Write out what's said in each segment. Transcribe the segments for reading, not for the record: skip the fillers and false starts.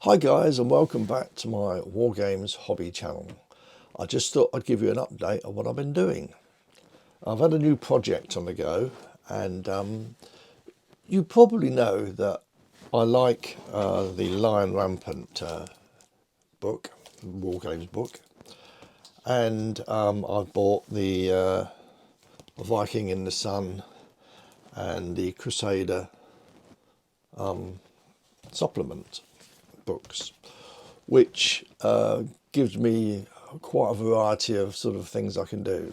Hi guys, and welcome back to my War Games hobby channel. I just thought I'd give you an update of what I've been doing. I've had a new project on the go, and you probably know that I like the Lion Rampant book, War Games book, and I've bought the Viking in the Sun and the Crusader supplement books, which gives me quite a variety of sort of things I can do.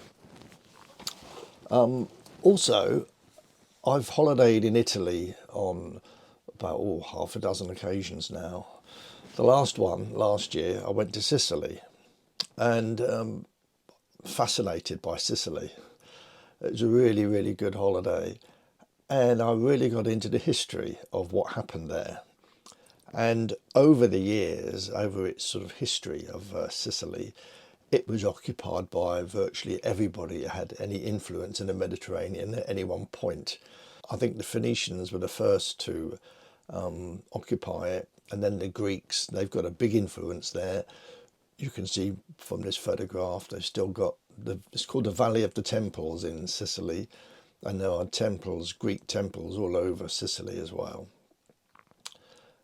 Also, I've holidayed in Italy on about half a dozen occasions now. The last one, last year, I went to Sicily, and fascinated by Sicily. It was a really, really good holiday, and I really got into the history of what happened there. And over the years, over its sort of history of Sicily, it was occupied by virtually everybody who had any influence in the Mediterranean at any one point. I think the Phoenicians were the first to occupy it, and then the Greeks. They've got a big influence there. You can see from this photograph, they've still got it's called the Valley of the Temples in Sicily, and there are temples, Greek temples, all over Sicily as well.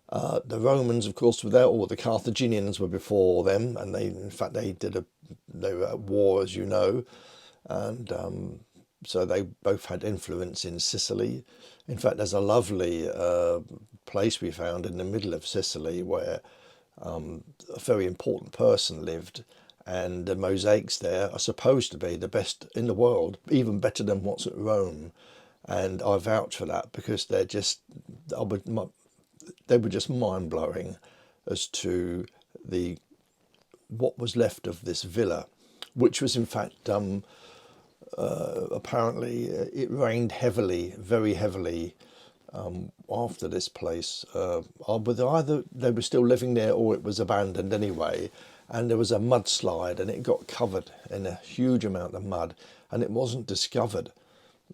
The Romans, of course, were there, or the Carthaginians were before them, and in fact, they were at war, as you know, and so they both had influence in Sicily. In fact, there's a lovely place we found in the middle of Sicily where a very important person lived, and the mosaics there are supposed to be the best in the world, even better than what's at Rome. And I vouch for that because they were just mind-blowing as to what was left of this villa, which was in fact apparently it rained heavily, very heavily, after this place. Either they were still living there or it was abandoned anyway, and there was a mudslide and it got covered in a huge amount of mud, and it wasn't discovered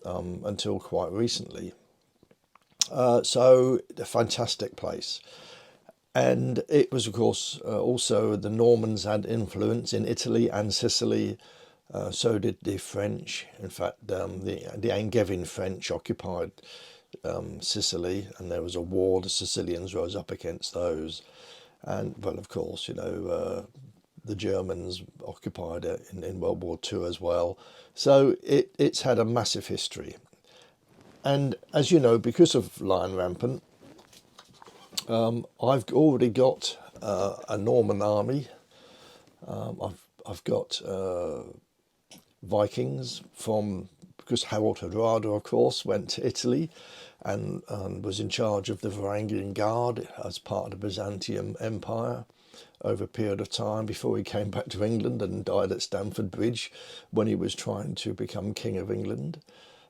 until quite recently. So a fantastic place. And it was, of course, also the Normans had influence in Italy and Sicily. So did the French. In fact, the Angevin French occupied Sicily, and there was a war. The Sicilians rose up against those. And, well, of course, the Germans occupied it in World War II as well. So it's had a massive history. And as you know, because of Lion Rampant, I've already got a Norman army. I've got Vikings because Harold Hardrada, of course, went to Italy and was in charge of the Varangian Guard as part of the Byzantine Empire over a period of time before he came back to England and died at Stamford Bridge when he was trying to become King of England.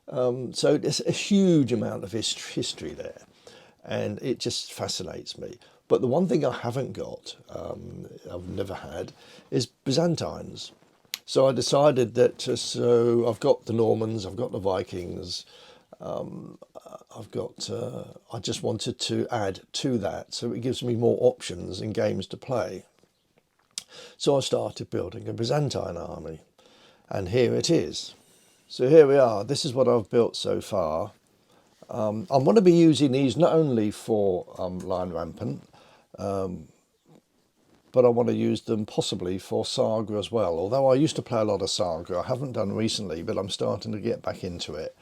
So there's a huge amount of history there, and it just fascinates me. But the one thing I haven't got, I've never had, is Byzantines. So I decided that, so I've got the Normans, I've got the Vikings, I just wanted to add to that, so it gives me more options in games to play. So I started building a Byzantine army, and here it is. So here we are. This is what I've built so far. I'm going to be using these not only for Lion Rampant, but I want to use them possibly for Saga as well. Although I used to play a lot of Saga, I haven't done recently, but I'm starting to get back into it.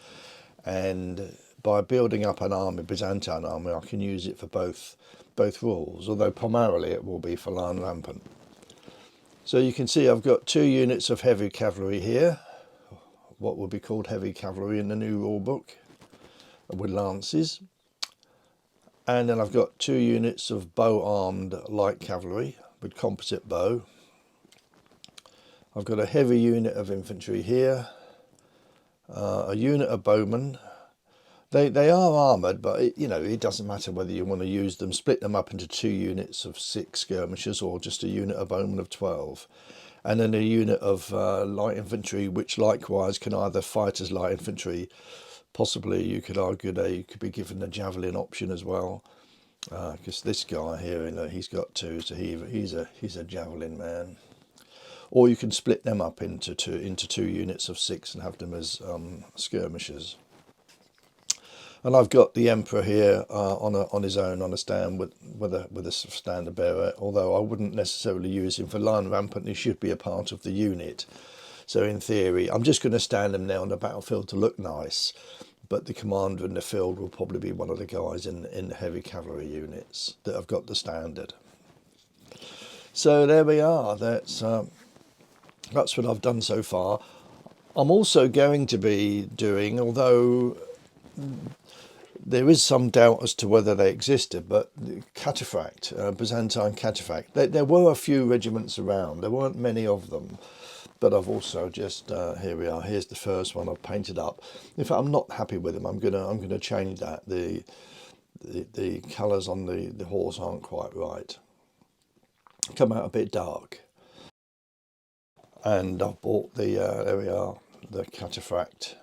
And by building up an army, Byzantine army, I can use it for both rules, although primarily it will be for Lion Rampant. So you can see I've got 2 units of heavy cavalry here, what would be called heavy cavalry in the new rule book, with lances. And then I've got 2 units of bow-armed light cavalry with composite bow. I've got a heavy unit of infantry here, a unit of bowmen. They are armoured, but it doesn't matter whether you want to use them, split them up into 2 units of 6 skirmishers or just a unit of bowmen of 12. And then a unit of light infantry, which likewise can either fight as light infantry, possibly you could argue they could be given the javelin option as well, Because this guy here, you know, he's got two, so he's a javelin man. Or you can split them up into two units of 6 and have them as skirmishers. And I've got the Emperor here on his own on a stand with a standard bearer. Although I wouldn't necessarily use him for line rampant, he should be a part of the unit. So in theory, I'm just going to stand him now on the battlefield to look nice. But the commander in the field will probably be one of the guys in the heavy cavalry units that have got the standard. So there we are. That's what I've done so far. I'm also going to be doing, although there is some doubt as to whether they existed, but cataphract, Byzantine cataphract. There were a few regiments around. There weren't many of them. But I've also just here we are. Here's the first one I've painted up. In fact, I'm not happy with them. I'm gonna change that. The colours on the horse aren't quite right. Come out a bit dark. And I've bought the there we are, the cataphract,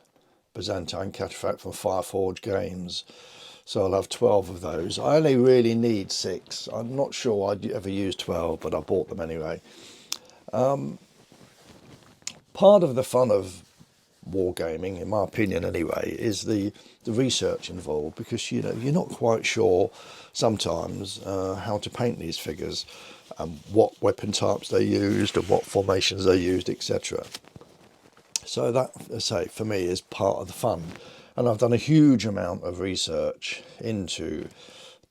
Byzantine cataphract from Fireforge Games. So I'll have 12 of those. I only really need 6. I'm not sure I'd ever use 12, but I bought them anyway. Part of the fun of wargaming, in my opinion anyway, is the research involved, because you know you're not quite sure sometimes how to paint these figures, what weapon types they used and what formations they used, etc. So that, as I say, for me is part of the fun, and I've done a huge amount of research into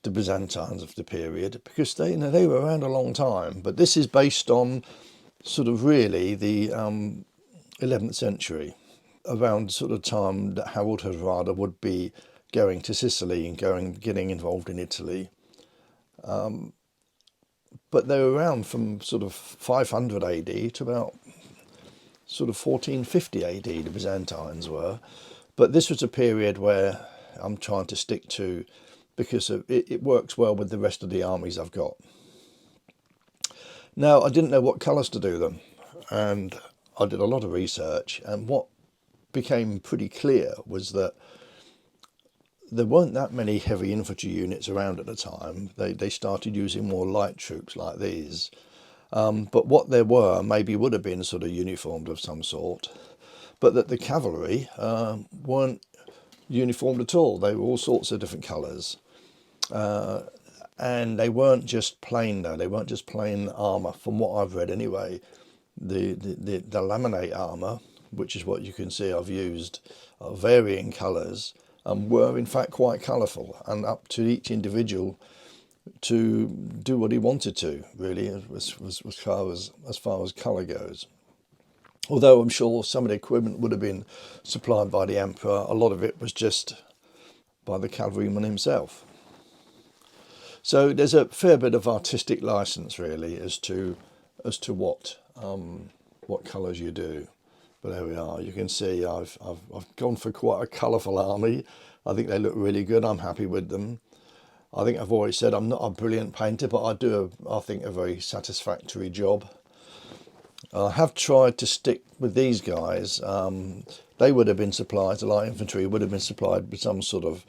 the Byzantines of the period, because they, you know, they were around a long time, but this is based on sort of really the 11th century, around sort of time that Harold Hardrada would be going to Sicily and getting involved in Italy. But they were around from sort of 500 AD to about sort of 1450 AD, the Byzantines were. But this was a period where I'm trying to stick to, because it works well with the rest of the armies I've got. Now, I didn't know what colours to do them, and I did a lot of research, and what became pretty clear was that there weren't that many heavy infantry units around at the time. They started using more light troops like these. But what there were maybe would have been sort of uniformed of some sort, but that the cavalry weren't uniformed at all. They were all sorts of different colours. And they weren't just plain though. They weren't just plain armour, from what I've read anyway. The laminate armour, which is what you can see I've used, varying colours, were in fact quite colourful, and up to each individual to do what he wanted to, really, as far as colour goes. Although I'm sure some of the equipment would have been supplied by the Emperor, a lot of it was just by the cavalryman himself. So there's a fair bit of artistic license really as to what colours you do. But there we are. You can see I've gone for quite a colourful army. I think they look really good. I'm happy with them. I think I've always said I'm not a brilliant painter, but I do, I think, a very satisfactory job. I have tried to stick with these guys. They would have been supplied, the light infantry would have been supplied with some sort of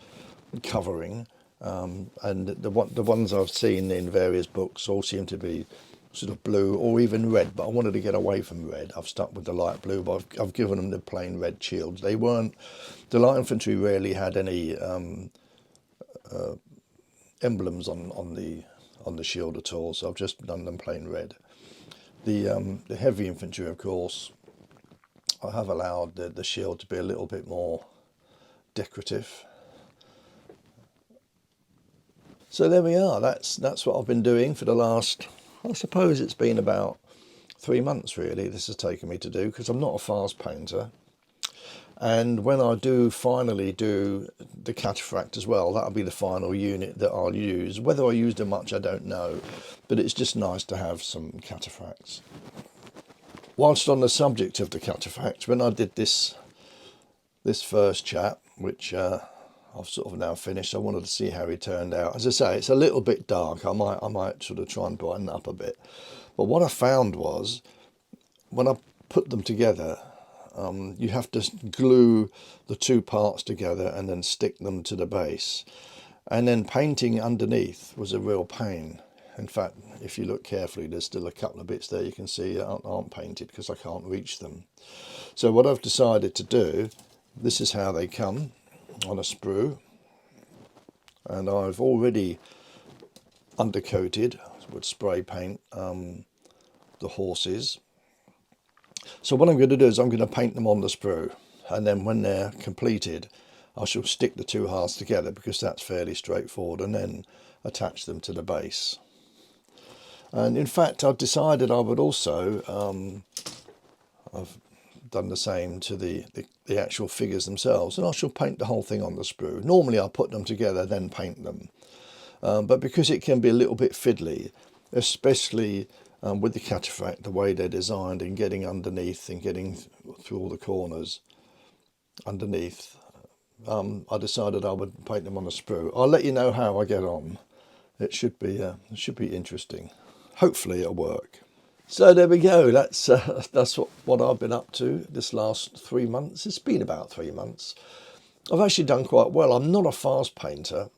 covering. And the ones I've seen in various books all seem to be sort of blue or even red, but I wanted to get away from red. I've stuck with the light blue, but I've given them the plain red shields. They weren't, the light infantry rarely had any emblems on the shield at all, so I've just done them plain red. The heavy infantry, of course, I have allowed the shield to be a little bit more decorative. So there we are. That's what I've been doing for the last, I suppose it's been about 3 months really this has taken me to do, because I'm not a fast painter. And when I do finally do the cataphract as well, that'll be the final unit that I'll use. Whether I use them much, I don't know, but it's just nice to have some cataphracts. Whilst on the subject of the cataphract, when I did this first chap, which I've sort of now finished, I wanted to see how he turned out. As I say, it's a little bit dark. I might sort of try and brighten it up a bit. But what I found was, when I put them together, you have to glue the two parts together and then stick them to the base. And then painting underneath was a real pain. In fact, if you look carefully, there's still a couple of bits there you can see that aren't painted because I can't reach them. So what I've decided to do, this is how they come on a sprue. And I've already undercoated with spray paint the horses. So what I'm going to do is I'm going to paint them on the sprue, and then when they're completed I shall stick the two halves together because that's fairly straightforward, and then attach them to the base. And in fact I've decided I would also, I've done the same to the actual figures themselves, and I shall paint the whole thing on the sprue. Normally I put them together then paint them, but because it can be a little bit fiddly, especially with the cataphract, the way they're designed and getting underneath and getting through all the corners underneath, I decided I would paint them on a sprue. I'll let you know how I get on. It should be interesting. Hopefully it'll work. So there we go. That's what I've been up to this last 3 months. It's been about 3 months. I've actually done quite well. I'm not a fast painter.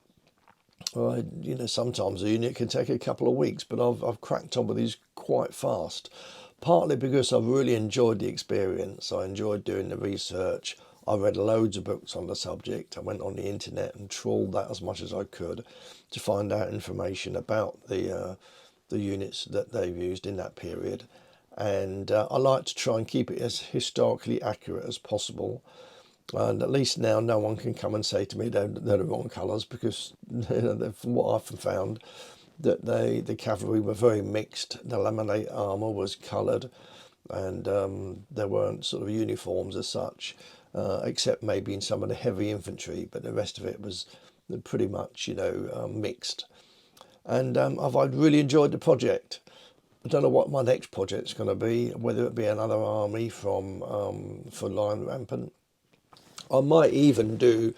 You know, sometimes a unit can take a couple of weeks, but I've cracked on with these quite fast. Partly because I've really enjoyed the experience. I enjoyed doing the research. I read loads of books on the subject. I went on the internet and trawled that as much as I could to find out information about the units that they've used in that period. And I like to try and keep it as historically accurate as possible. And at least now no one can come and say to me they're the wrong colours, because you know, from what I've found, that the cavalry were very mixed. The laminate armour was coloured, and there weren't sort of uniforms as such, except maybe in some of the heavy infantry, but the rest of it was pretty much, you know, mixed. And I've really enjoyed the project. I don't know what my next project's going to be, whether it be another army from for Lion Rampant. I might even do,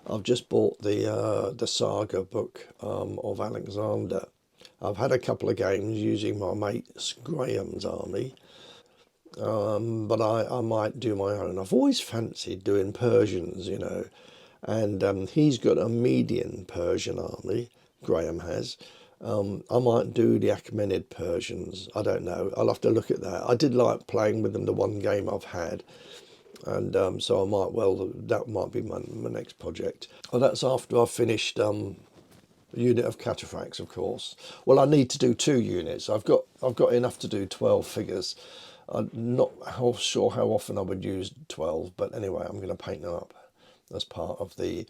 I've just bought the saga book of Alexander. I've had a couple of games using my mate Graham's army, but I might do my own. I've always fancied doing Persians, you know, and he's got a median Persian army, Graham has. I might do the Achaemenid Persians. I don't know. I'll have to look at that. I did like playing with them the one game I've had. And so I might, that might be my next project. Well, that's after I've finished a unit of cataphracts, of course. Well, I need to do 2 units. I've got enough to do 12 figures. I'm not sure how often I would use 12, but anyway, I'm going to paint them up as part of the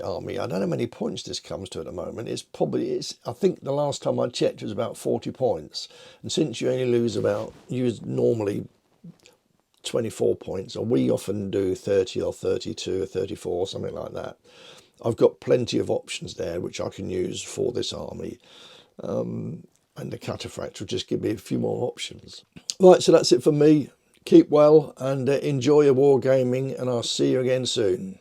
army. I don't know how many points this comes to at the moment. I think the last time I checked it was about 40 points. And since you only use normally 24 points, or we often do 30 or 32 or 34, something like that. I've got plenty of options there which I can use for this army, and the cataphracts will just give me a few more options. Right, so that's it for me. Keep well and enjoy your wargaming, and I'll see you again soon.